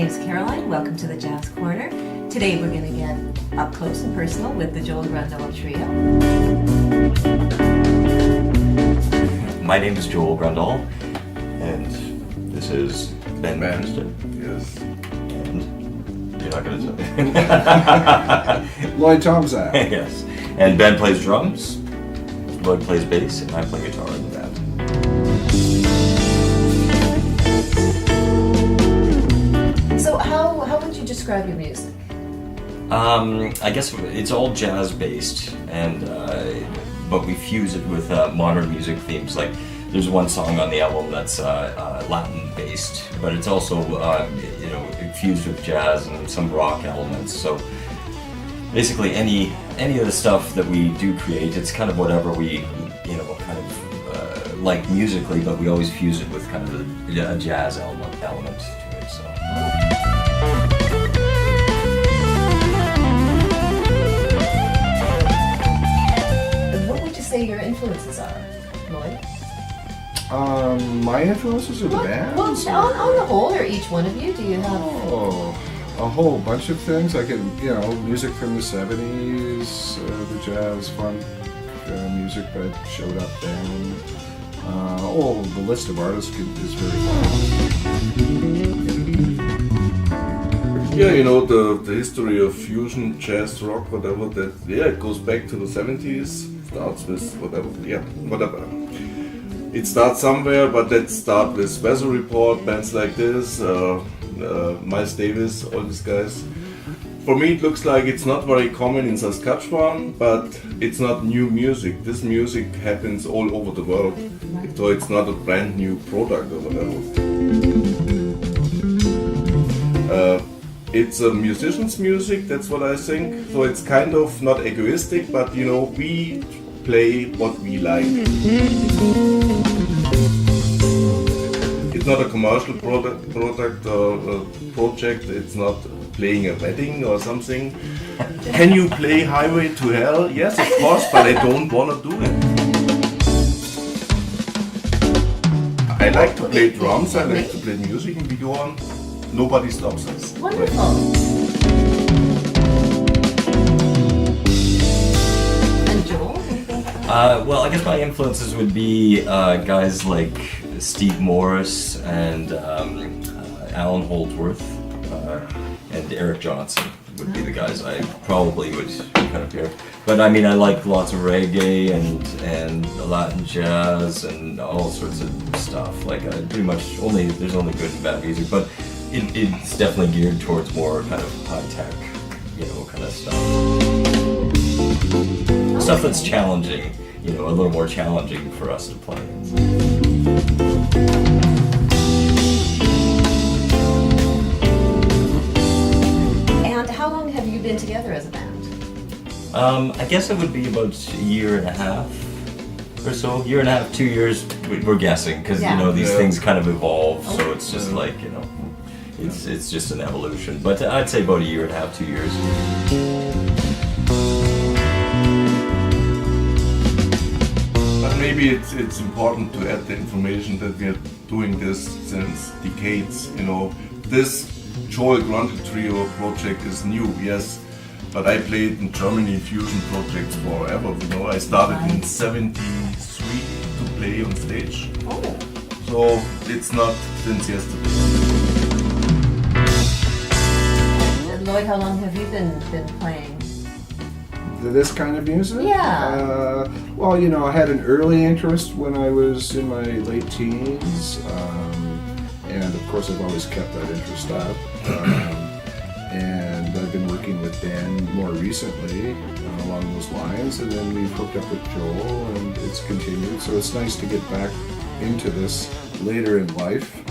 name's Caroline. Welcome to the Jazz Corner. Today we're going to get up close and personal with the Grundahl Trio. My name is Joel Grundahl, and this is Ben Manchester. Yes. And you're not going to tell me. Lloyd Tomczak. Yes. And Ben plays drums, Lloyd plays bass, and I play guitar in the band. So how would you describe your music? I guess it's all jazz-based, and but we fuse it with modern music themes. Like, there's one song on the album that's Latin-based, but it's also fused with jazz and some rock elements. So basically, any of the stuff that we do create, it's kind of whatever we like musically, but we always fuse it with kind of a jazz element to it. So. Your influences are, Lloyd? My influences are the bands? Well, on the whole, or each one of you, do you have? Oh, a whole bunch of things. I can, music from the 70s, the jazz, funk music that showed up then. The list of artists is very long. Yeah, the history of fusion, jazz, rock, whatever, it goes back to the 70s. Starts with whatever. It starts somewhere, but let's start with Weather Report, bands like this, Miles Davis, all these guys. For me, it looks like it's not very common in Saskatchewan, but it's not new music. This music happens all over the world, so it's not a brand new product or whatever. It's a musician's music, that's what I think. So it's kind of not egoistic, but we play what we like. It's not a commercial product or project, it's not playing a wedding or something. Can you play Highway to Hell? Yes, of course, but I don't want to do it. I like to play drums, I like to play music, and we go on. Nobody stops us. Wonderful. And Joel, anything? Well, I guess my influences would be guys like Steve Morris and Alan Holdsworth and Eric Johnson would be the guys I probably would kind of hear. But I mean, I like lots of reggae and Latin jazz and all sorts of stuff. Like pretty much there's only good and bad music, but it's definitely geared towards more kind of high-tech, kind of stuff. Okay. Stuff that's challenging, a little more challenging for us to play. And how long have you been together as a band? I guess it would be about a year and a half or so. Year and a half, 2 years, we're guessing, because these things kind of evolve, so it's just like, it's just an evolution. But I'd say about a year and a half, 2 years. But maybe it's important to add the information that we are doing this since decades. This Joel Grundahl Trio project is new, yes, but I played in Germany fusion projects forever. I started in '73 to play on stage, so it's not since yesterday. Lloyd, how long have you been playing? This kind of music? Yeah. I had an early interest when I was in my late teens, and of course I've always kept that interest up. And I've been working with Dan more recently along those lines, and then we've hooked up with Joel, and it's continued. So it's nice to get back into this later in life.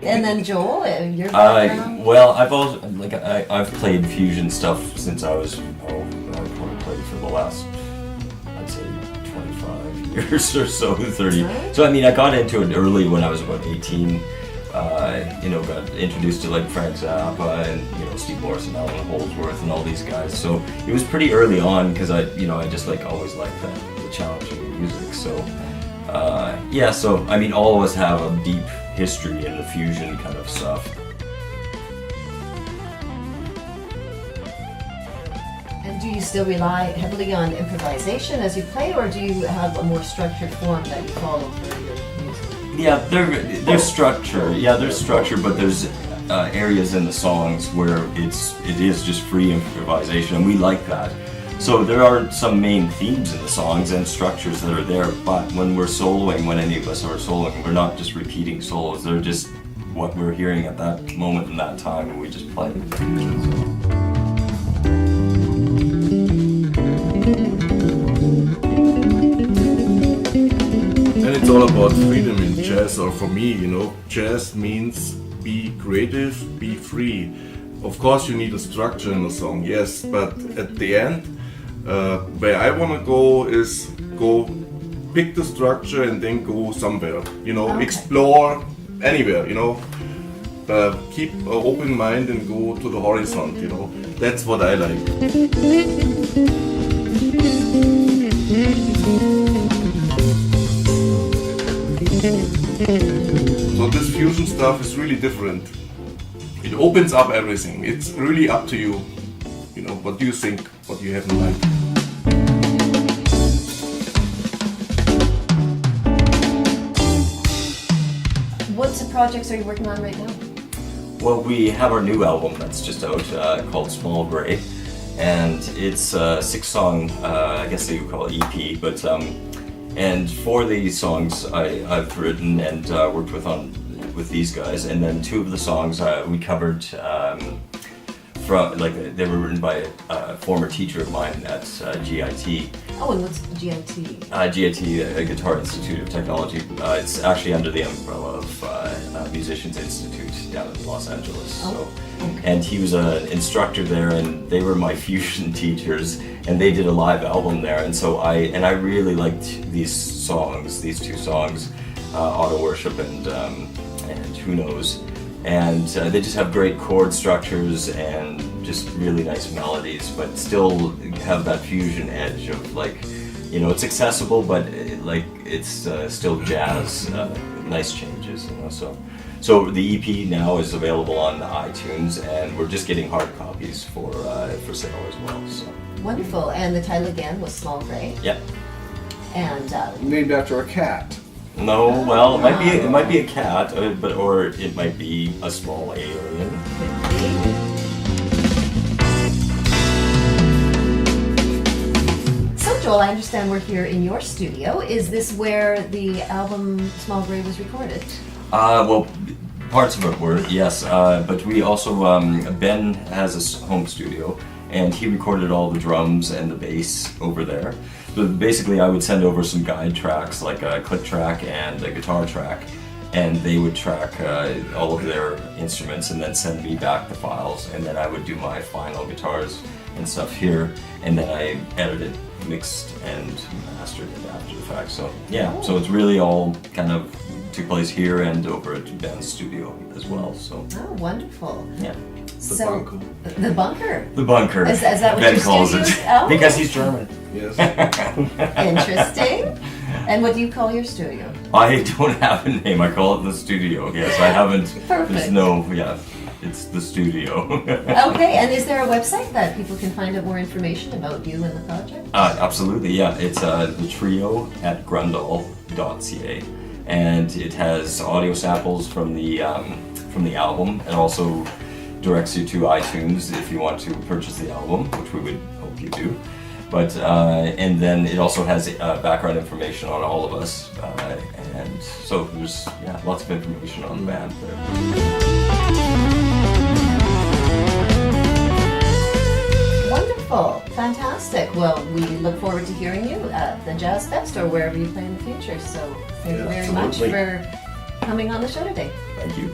And then Joel, your background? Well, I've played fusion stuff since I was I've probably played for the last, I'd say, 25 years or so, 30. Right. So I mean, I got into it early when I was about 18. Got introduced to like Frank Zappa and Steve Morris and Alan Holdsworth and all these guys. So it was pretty early on because I just always liked the challenging music. So so I mean, all of us have a deep history and the fusion kind of stuff. And do you still rely heavily on improvisation as you play, or do you have a more structured form that you follow for your music? Yeah, there's structure. Yeah, there's structure, but there's areas in the songs where it is just free improvisation, and we like that. So there are some main themes in the songs and structures that are there, but when we're soloing, when any of us are soloing, we're not just repeating solos. They're just what we're hearing at that moment in that time, and we just play. And it's all about freedom in jazz, or for me, you know, jazz means be creative, be free. Of course you need a structure in a song, yes, but at the end, where I want to go is go pick the structure and then go somewhere, you know, Okay. explore anywhere, you know. Keep an open mind and go to the horizon, you know. That's what I like. So this fusion stuff is really different. It opens up everything. It's really up to you. You know, what do you think? What do you have in mind? What projects are you working on right now? Well, we have our new album that's just out called Small Grey, and it's a 6-song, I guess they would call it EP, but and 4 of these songs I've written and worked with these guys, and then 2 of the songs we covered from, like, they were written by a former teacher of mine at GIT. Oh, and what's GIT? GIT, Guitar Institute of Technology. It's actually under the umbrella of Musicians Institute down in Los Angeles. So, okay. and he was an instructor there, and they were my fusion teachers, and they did a live album there. And so I really liked these songs, these 2 songs, Auto Worship and Who Knows. And they just have great chord structures and just really nice melodies, but still have that fusion edge of, like, you know, it's accessible, but it's still jazz, nice changes, you know. So the EP now is available on iTunes, and we're just getting hard copies for sale as well. So Wonderful. And the title again was Small Grey. yeah. And Named after a cat. No, well, it might be a cat, or it might be a small alien. So Joel, I understand we're here in your studio. Is this where the album Small Grey was recorded? Well, parts of it were, yes, but we also, Ben has a home studio, and he recorded all the drums and the bass over there. So basically I would send over some guide tracks, like a click track and a guitar track, and they would track all of their instruments and then send me back the files, and then I would do my final guitars and stuff here, and then I edited, mixed, and mastered it after the fact. So yeah, so it's really all kind of took place here and over at Ben's studio as well. So Oh, wonderul. yeah, The bunker. The bunker. the bunker. Is that what Ben your calls it studio is? Oh. because he's German. Yes. Interesting. And what do you call your studio? I don't have a name. I call it the studio. Yes, I haven't. Perfect. There's no. Yeah, it's the studio. Okay, and is there a website that people can find out more information about you and the project? Absolutely. Yeah, it's the trio at Grundahl.ca, and it has audio samples from the album, and also directs you to iTunes if you want to purchase the album, which we would hope you do. But and then it also has background information on all of us, and so there's lots of information on the band there. Wonderful, fantastic. Well, we look forward to hearing you at the Jazz Fest or wherever you play in the future. So thank you very much absolutely. for coming on the show today. Thank you.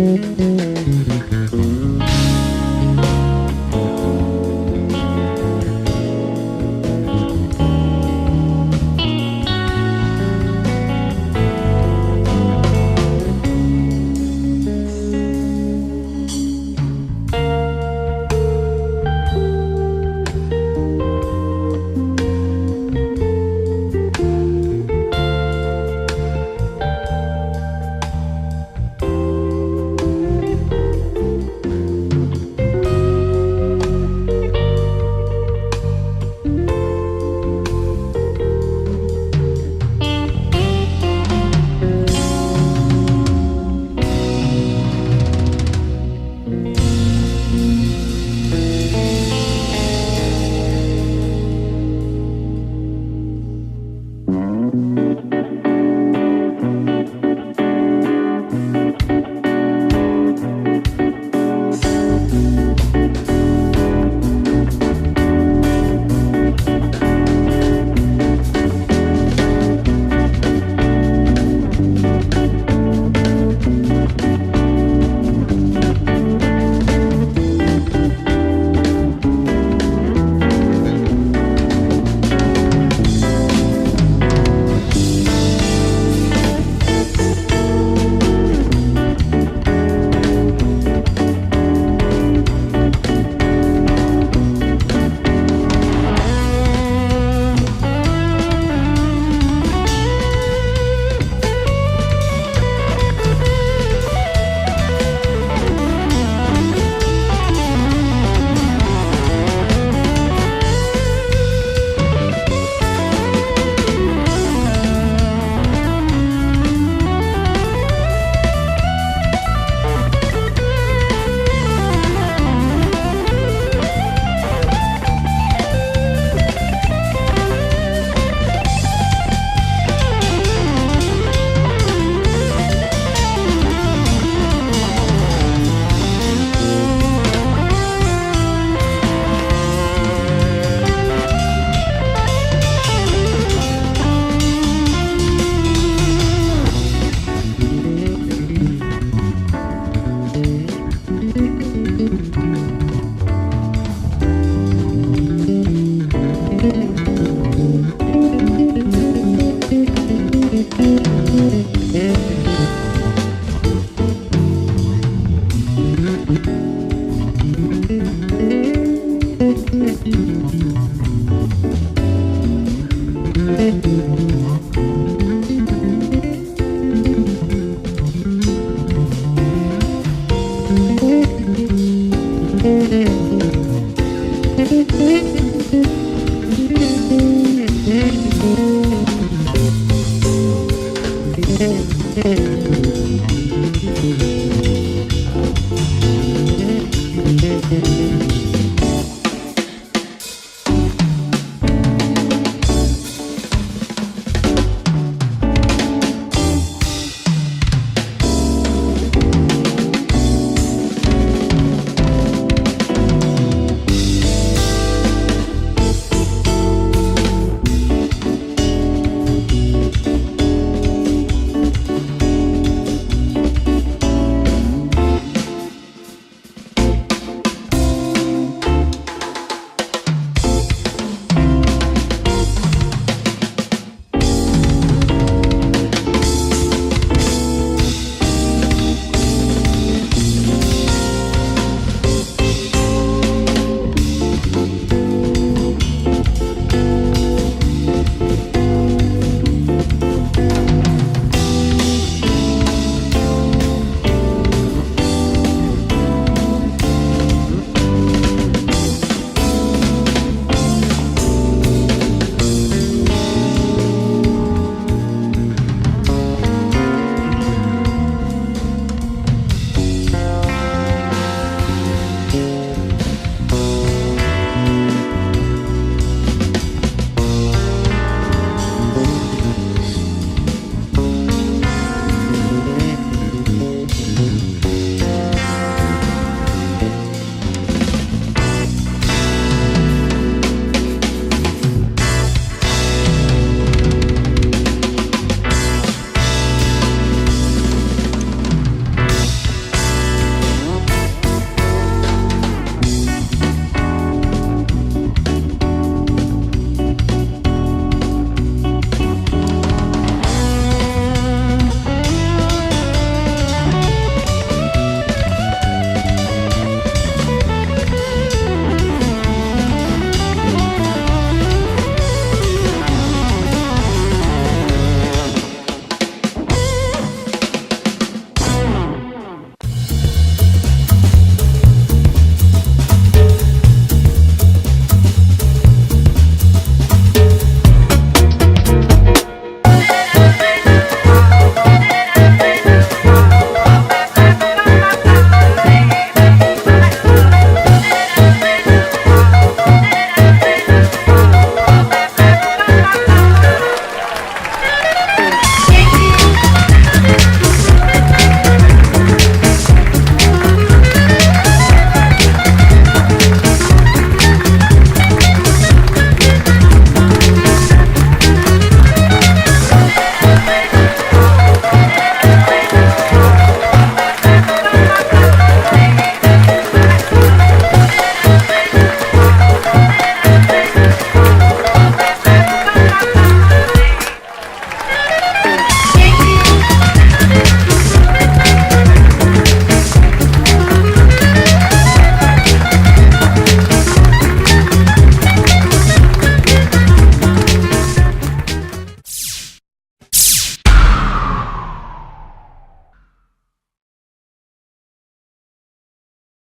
you.